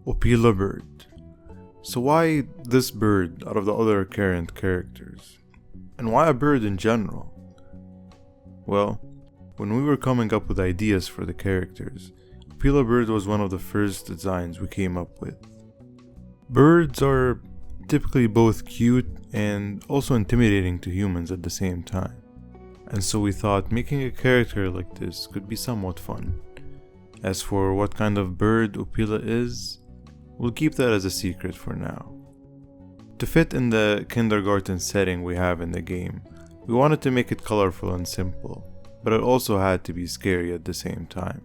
Opila Bird. So why this bird out of the other current characters? And why a bird in general? Well, when we were coming up with ideas for the characters, Opila Bird was one of the first designs we came up with. Birds are typically both cute and also intimidating to humans at the same time. And so we thought making a character like this could be somewhat fun. As for what kind of bird Opila is, we'll keep that as a secret for now. To fit in the kindergarten setting we have in the game, we wanted to make it colorful and simple, but it also had to be scary at the same time.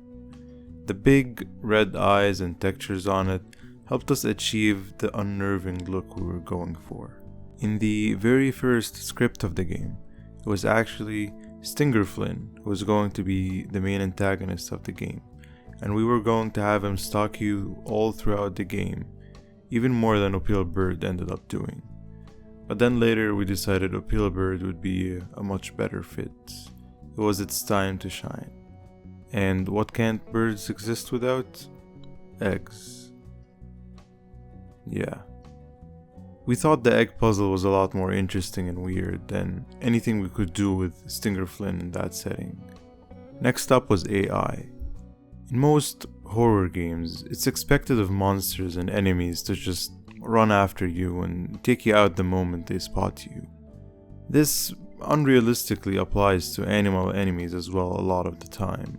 The big red eyes and textures on it helped us achieve the unnerving look we were going for. In the very first script of the game, it was actually Stinger Flynn who was going to be the main antagonist of the game, and we were going to have him stalk you all throughout the game, even more than Opila Bird ended up doing. But then later we decided Opila Bird would be a much better fit. It was its time to shine. And what can't birds exist without? Eggs. Yeah. We thought the egg puzzle was a lot more interesting and weird than anything we could do with Stinger Flynn in that setting. Next up was AI. In most horror games, it's expected of monsters and enemies to just run after you and take you out the moment they spot you. This unrealistically applies to animal enemies as well a lot of the time.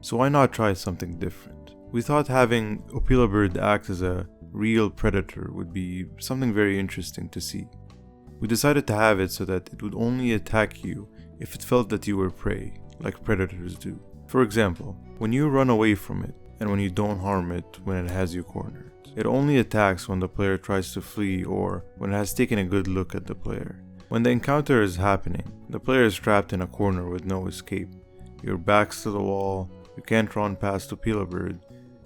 So why not try something different? We thought having Opila Bird act as a real predator would be something very interesting to see. We decided to have it so that it would only attack you if it felt that you were prey, like predators do. For example, when you run away from it, and when you don't harm it when it has you cornered. It only attacks when the player tries to flee or when it has taken a good look at the player. When the encounter is happening, the player is trapped in a corner with no escape. Your back's to the wall, you can't run past Opila Bird,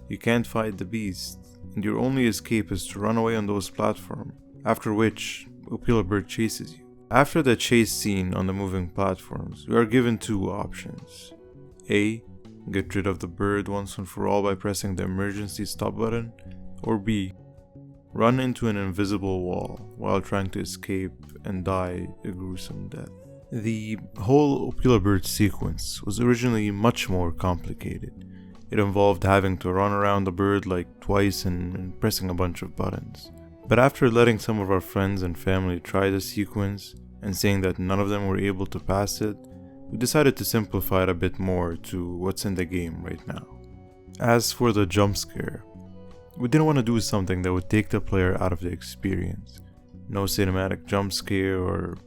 you can't fight the beast, and your only escape is to run away on those platforms, after which Opila Bird chases you. After the chase scene on the moving platforms, we are given two options. A. Get rid of the bird once and for all by pressing the emergency stop button, or B. Run into an invisible wall while trying to escape and die a gruesome death. The whole Opila Bird sequence was originally much more complicated. It involved having to run around the bird like twice and pressing a bunch of buttons. But after letting some of our friends and family try the sequence and saying that none of them were able to pass it, we decided to simplify it a bit more to what's in the game right now. As for the jump scare, we didn't want to do something that would take the player out of the experience. No cinematic jump scare or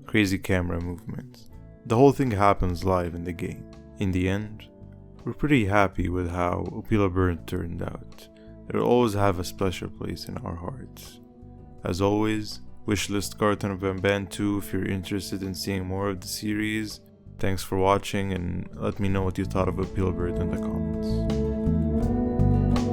crazy camera movements. The whole thing happens live in the game. In the end, we're pretty happy with how Opila Bird turned out. It'll always have a special place in our hearts. As always, wishlist Garten of Banban 2 if you're interested in seeing more of the series. Thanks for watching, and let me know what you thought of Opila Bird in the comments.